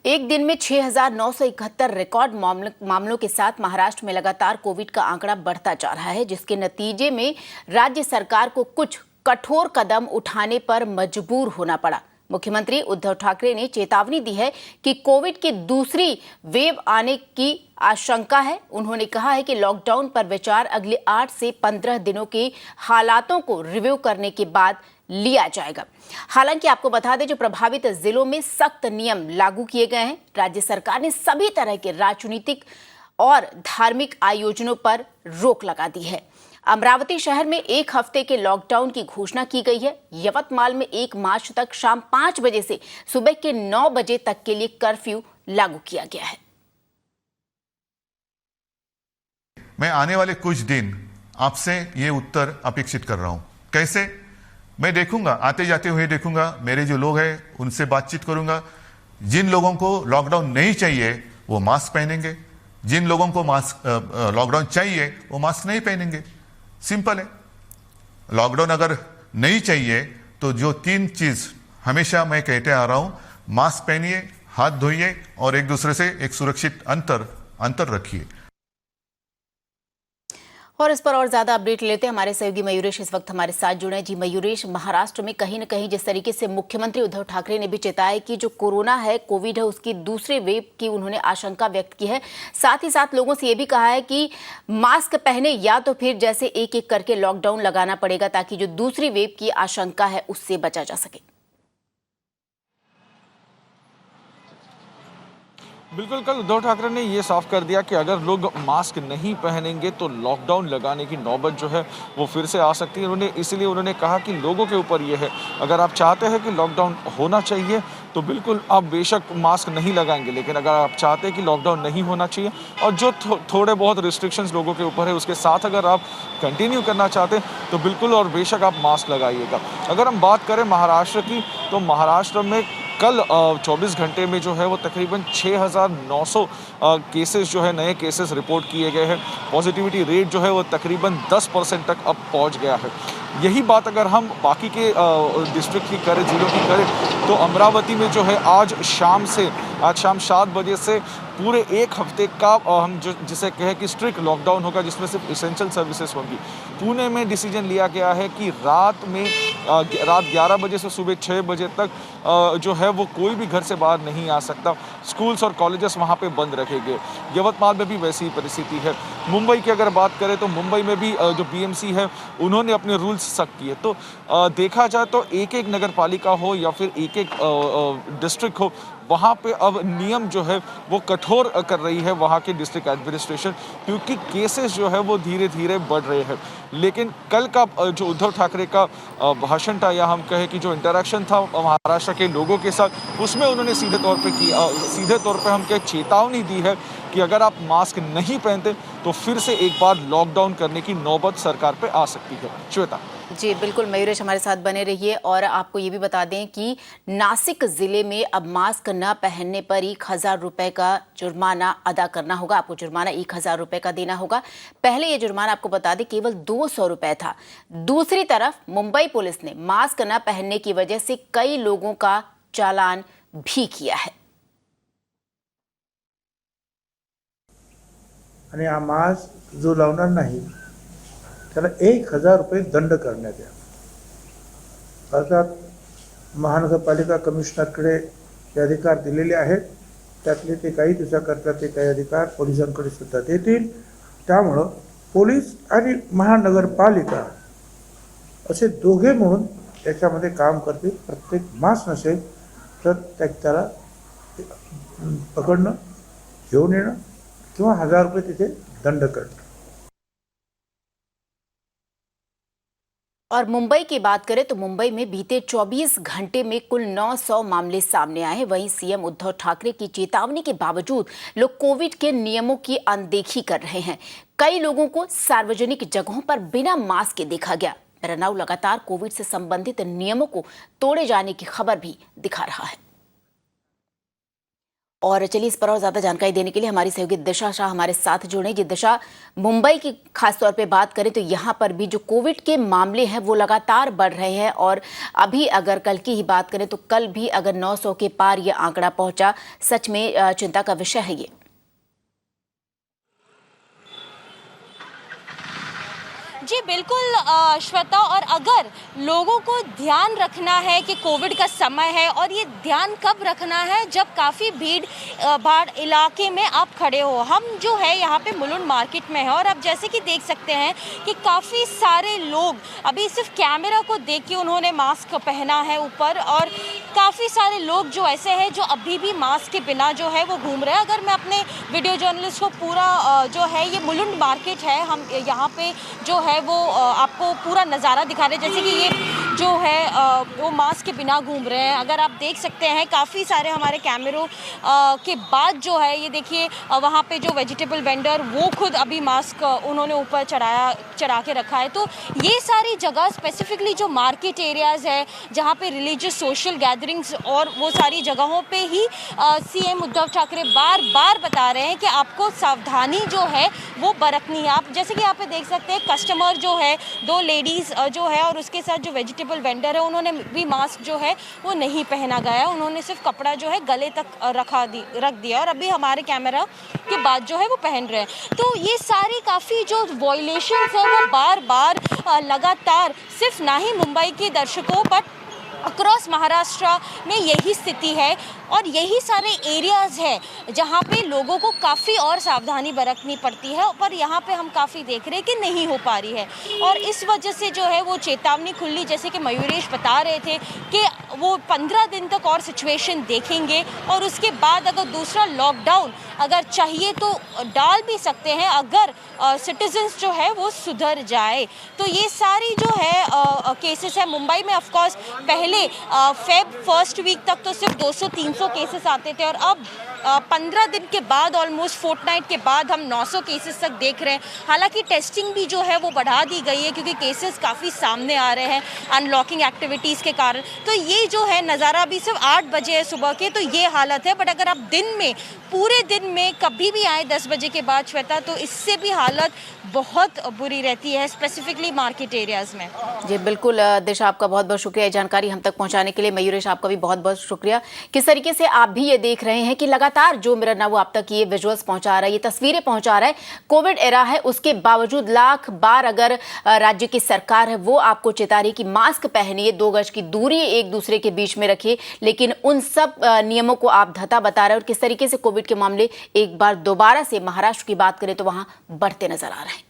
एक दिन में 6,971 रिकॉर्ड मामलों के साथ महाराष्ट्र में लगातार कोविड का आंकड़ा बढ़ता जा रहा है, जिसके नतीजे में राज्य सरकार को कुछ कठोर कदम उठाने पर मजबूर होना पड़ा। मुख्यमंत्री उद्धव ठाकरे ने चेतावनी दी है कि कोविड की दूसरी वेव आने की आशंका है। उन्होंने कहा है कि लॉकडाउन पर विचार अगले 8 से 15 दिनों के हालातों को रिव्यू करने के बाद लिया जाएगा। हालांकि आपको बता दें, जो प्रभावित जिलों में सख्त नियम लागू किए गए हैं। राज्य सरकार ने सभी तरह के राजनीतिक और धार्मिक आयोजनों पर रोक लगा दी है। अमरावती शहर में 1 हफ्ते के लॉकडाउन की घोषणा की गई है। यवतमाल में 1 मार्च तक शाम 5 बजे से सुबह के 9 बजे तक के लिए कर्फ्यू लागू किया गया है। मैं आने वाले कुछ दिन आपसे ये उत्तर अपेक्षित कर रहा हूं। कैसे? मैं देखूंगा, आते जाते हुए देखूंगा, मेरे जो लोग हैं उनसे बातचीत करूंगा। जिन लोगों को लॉकडाउन नहीं चाहिए वो मास्क पहनेंगे, जिन लोगों को मास्क लॉकडाउन चाहिए वो मास्क नहीं पहनेंगे। सिंपल है। लॉकडाउन अगर नहीं चाहिए तो जो 3 चीज हमेशा मैं कहते आ रहा हूं, मास्क पहनिए, हाथ धोइए और एक दूसरे से एक सुरक्षित अंतर रखिए। और इस पर और ज्यादा अपडेट लेते हैं। हमारे सहयोगी मयूरेश इस वक्त हमारे साथ जुड़े हैं। जी मयूरेश, महाराष्ट्र में कहीं न कहीं जिस तरीके से मुख्यमंत्री उद्धव ठाकरे ने भी चेताया कि जो कोरोना है, कोविड है, उसकी दूसरे वेव की उन्होंने आशंका व्यक्त की है। साथ ही साथ लोगों से ये भी कहा है कि मास्क पहने या तो फिर जैसे एक एक करके लॉकडाउन लगाना पड़ेगा, ताकि जो दूसरी वेव की आशंका है उससे बचा जा सके। बिल्कुल, कल उद्धव ठाकरे ने ये साफ कर दिया कि अगर लोग मास्क नहीं पहनेंगे तो लॉकडाउन लगाने की नौबत जो है वो फिर से आ सकती है। इसलिए उन्होंने कहा कि लोगों के ऊपर ये है, अगर आप चाहते हैं कि लॉकडाउन होना चाहिए तो बिल्कुल आप बेशक मास्क नहीं लगाएंगे, लेकिन अगर आप चाहते हैं कि लॉकडाउन नहीं होना चाहिए और जो थोड़े बहुत रिस्ट्रिक्शंस लोगों के ऊपर है उसके साथ अगर आप कंटिन्यू करना चाहते हैं तो बिल्कुल और बेशक आप मास्क लगाइएगा। अगर हम बात करें महाराष्ट्र की, तो महाराष्ट्र में कल 24 घंटे में जो है वो तकरीबन 6,900 केसेस जो है नए केसेस रिपोर्ट किए गए हैं। पॉजिटिविटी रेट जो है वो तकरीबन 10% तक अब पहुंच गया है। यही बात अगर हम बाकी के डिस्ट्रिक्ट की करें, जिलों की करें, तो अमरावती में जो है आज शाम 7 बजे से पूरे 1 हफ्ते का हम जिसे कहें कि स्ट्रिक्ट लॉकडाउन होगा, जिसमें सिर्फ इसेंशियल सर्विसेज होंगी। पुणे में डिसीजन लिया गया है कि रात 11 बजे से सुबह 6 बजे तक जो है वो कोई भी घर से बाहर नहीं आ सकता। स्कूल्स और कॉलेजेस वहाँ पे बंद रखेंगे। यवतमाल में भी वैसी ही परिस्थिति है। मुंबई की अगर बात करें तो मुंबई में भी जो बीएमसी है उन्होंने अपने रूल्स सख्त किए। तो देखा जाए तो एक एक नगर पालिका हो या फिर एक एक डिस्ट्रिक्ट हो, वहाँ पे अब नियम जो है वो कठोर कर रही है वहाँ की डिस्ट्रिक्ट एडमिनिस्ट्रेशन, क्योंकि केसेस जो है वो धीरे धीरे बढ़ रहे हैं। लेकिन कल का जो उद्धव ठाकरे का भाषण था, या हम कहें कि जो इंटरेक्शन था महाराष्ट्र के लोगों के साथ, उसमें उन्होंने सीधे तौर पे हम क्या चेतावनी दी है कि अगर आप मास्क नहीं पहनते तो फिर से एक बार लॉकडाउन करने की नौबत सरकार पे आ सकती है। श्वेता जी बिल्कुल, मयूरेश हमारे साथ बने रहिए। और आपको ये भी बता दें कि नासिक जिले में अब मास्क न पहनने पर 1,000 रुपए का जुर्माना अदा करना होगा। आपको जुर्माना 1,000 रुपए का देना होगा। पहले ये जुर्माना आपको बता दें केवल 200 रुपए था। दूसरी तरफ मुंबई पुलिस ने मास्क न पहनने की वजह से कई लोगों का चालान भी किया है। आणि हा मास्क जो लावणार नाही त्याला 1,000 रुपये दंड करण्यात यावा। अर्थात महानगरपालिका कमिशनरकडे जे अधिकार दिलेले आहेत त्यातले ते काही दिवसाकरता ते काही अधिकार पोलिसांकडे सुद्धा देतील। त्यामुळं पोलीस आणि महानगरपालिका असे दोघे म्हणून याच्यामध्ये काम करतील। प्रत्येक मास्क नसेल तर त्याला पकडणं, घेऊन येणं किंवा 1,000 रुपये तिथे दंड करणं। और मुंबई की बात करें तो मुंबई में बीते 24 घंटे में कुल 900 मामले सामने आए हैं। वहीं सीएम उद्धव ठाकरे की चेतावनी के बावजूद लोग कोविड के नियमों की अनदेखी कर रहे हैं। कई लोगों को सार्वजनिक जगहों पर बिना मास्क के देखा गया। रनाऊ लगातार कोविड से संबंधित नियमों को तोड़े जाने की खबर भी दिखा रहा है। और चलिए इस पर और ज्यादा जानकारी देने के लिए हमारी सहयोगी दिशा शाह हमारे साथ जुड़े। जी दिशा, मुंबई की खास तौर पे बात करें तो यहाँ पर भी जो कोविड के मामले हैं वो लगातार बढ़ रहे हैं और अभी अगर कल की ही बात करें तो कल भी अगर 900 के पार ये आंकड़ा पहुंचा, सच में चिंता का विषय है ये। जी बिल्कुल श्वेता, और अगर लोगों को ध्यान रखना है कि कोविड का समय है और ये ध्यान कब रखना है जब काफ़ी भीड़ भाड़ इलाके में आप खड़े हो। हम जो है यहाँ पे मुलुंड मार्केट में है और आप जैसे कि देख सकते हैं कि काफ़ी सारे लोग अभी सिर्फ कैमरा को देख के उन्होंने मास्क पहना है ऊपर, और काफ़ी सारे लोग जो ऐसे हैं जो अभी भी मास्क के बिना जो है वो घूम रहे हैं। अगर मैं अपने वीडियो जर्नलिस्ट को पूरा जो है ये मुलुंड मार्केट है, हम यहाँ पे जो है वो आपको पूरा नज़ारा दिखा रहे हैं, जैसे कि ये जो है वो मास्क के बिना घूम रहे हैं। अगर आप देख सकते हैं काफ़ी सारे हमारे कैमरों के बाद जो है ये देखिए वहाँ पे जो वेजिटेबल वेंडर वो खुद अभी मास्क उन्होंने ऊपर चढ़ा के रखा है। तो ये सारी जगह स्पेसिफिकली जो मार्केट एरियाज़ है जहाँ पे रिलीजियस सोशल गैदरिंग्स और वो सारी जगहों पे ही सीएम उद्धव ठाकरे बार बार बता रहे हैं कि आपको सावधानी जो है वो बरतनी है। आप जैसे कि यहाँ पे देख सकते हैं कस्टमर जो है, 2 लेडीज़ जो है और उसके साथ जो वेजिटेबल वेंडर है उन्होंने भी मास्क जो है वो नहीं पहना गया, उन्होंने सिर्फ कपड़ा जो है गले तक रख दिया और अभी हमारे कैमरा के बाद जो है वो पहन रहे हैं। तो ये सारी काफ़ी जो वॉयलेशंस है वो बार बार लगातार सिर्फ ना ही मुंबई के दर्शकों बट अक्रॉस महाराष्ट्र में यही स्थिति है और यही सारे एरियाज़ हैं जहाँ पे लोगों को काफ़ी और सावधानी बरतनी पड़ती है, पर यहाँ पे हम काफ़ी देख रहे हैं कि नहीं हो पा रही है और इस वजह से जो है वो चेतावनी खुली, जैसे कि मयूरेश बता रहे थे कि वो 15 दिन तक और सिचुएशन देखेंगे और उसके बाद अगर दूसरा लॉकडाउन अगर चाहिए तो डाल भी सकते हैं अगर सिटीजन्स जो है वो सुधर जाए। तो ये सारी जो है केसेस है मुंबई में, ऑफकोर्स पहले फेब फर्स्ट वीक तक तो सिर्फ 200-300 केसेस आते थे और अब 15 दिन के बाद ऑलमोस्ट फोर्टनाइट के बाद हम 900 केसेस तक देख रहे हैं। हालांकि टेस्टिंग भी जो है वो बढ़ा दी गई है क्योंकि केसेस काफ़ी सामने आ रहे हैं अनलॉकिंग एक्टिविटीज़ के कारण। तो ये जो है नज़ारा अभी सिर्फ 8 बजे है सुबह के, तो ये हालत है। बट अगर आप दिन में पूरे दिन में कभी भी आए 10 बजे के बाद श्वेता, तो इससे भी हालत बहुत बुरी रहती है स्पेसिफिकली मार्केट एरियाज़ में। जी बिल्कुल दिशा, आपका बहुत बहुत शुक्रिया जानकारी हम तक पहुंचाने के लिए। मयूरेश, आपका भी बहुत बहुत शुक्रिया। किस तरीके से आप भी ये देख रहे हैं कि लगातार जो मिरर ना वो आप तक ये विजुअल्स पहुंचा रहा है, ये तस्वीरें पहुंचा रहा है। कोविड एरा है, उसके बावजूद लाख बार अगर राज्य की सरकार है वो आपको चेता रही कि मास्क पहनिए, 2 गज की दूरी एक दूसरे के बीच में रखिए, लेकिन उन सब नियमों को आप धता बता रहे हैं और किस तरीके से कोविड के मामले एक बार दोबारा से महाराष्ट्र की बात करें तो वहां बढ़ते नजर आ रहे हैं।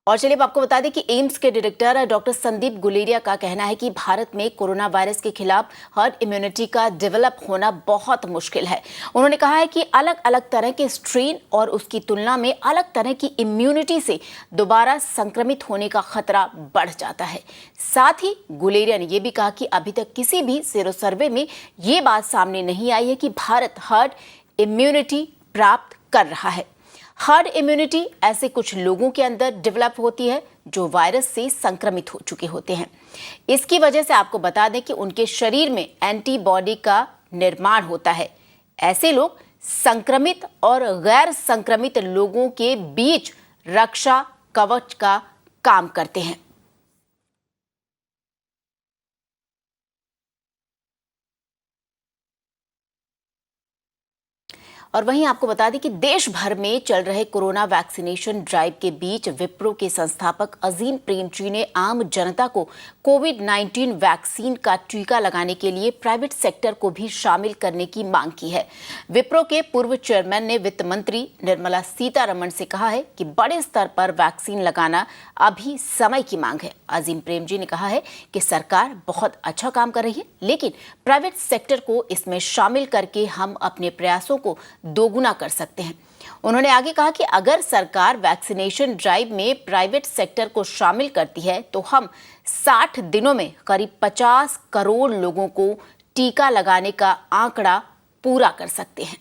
और चलिए अब आपको बता दें कि एम्स के डायरेक्टर डॉक्टर संदीप गुलेरिया का कहना है कि भारत में कोरोना वायरस के खिलाफ हर्ड इम्यूनिटी का डेवलप होना बहुत मुश्किल है। उन्होंने कहा है कि अलग अलग तरह के स्ट्रेन और उसकी तुलना में अलग तरह की इम्यूनिटी से दोबारा संक्रमित होने का खतरा बढ़ जाता है। साथ ही गुलेरिया ने यह भी कहा कि अभी तक किसी भी सीरो सर्वे में ये बात सामने नहीं आई है कि भारत हर्ड इम्यूनिटी प्राप्त कर रहा है। हर्ड इम्यूनिटी ऐसे कुछ लोगों के अंदर डेवलप होती है जो वायरस से संक्रमित हो चुके होते हैं। इसकी वजह से आपको बता दें कि उनके शरीर में एंटीबॉडी का निर्माण होता है। ऐसे लोग संक्रमित और गैर संक्रमित लोगों के बीच रक्षा कवच का काम करते हैं। और वहीं आपको बता दें कि देश भर में चल रहे कोरोना वैक्सीनेशन ड्राइव के बीच विप्रो के संस्थापक अजीम प्रेमजी ने आम जनता को कोविड-19 वैक्सीन का टीका लगाने के लिए प्राइवेट सेक्टर को भी शामिल करने की मांग की है। विप्रो के पूर्व चेयरमैन ने वित्त मंत्री निर्मला सीतारमण से कहा है कि बड़े स्तर पर वैक्सीन लगाना अभी समय की मांग है। अजीम प्रेमजी ने कहा है कि सरकार बहुत अच्छा काम कर रही है, लेकिन प्राइवेट सेक्टर को इसमें शामिल करके हम अपने प्रयासों को दोगुना कर सकते हैं। उन्होंने आगे कहा कि अगर सरकार वैक्सीनेशन ड्राइव में प्राइवेट सेक्टर को शामिल करती है तो हम 60 दिनों में करीब 50 करोड़ लोगों को टीका लगाने का आंकड़ा पूरा कर सकते हैं।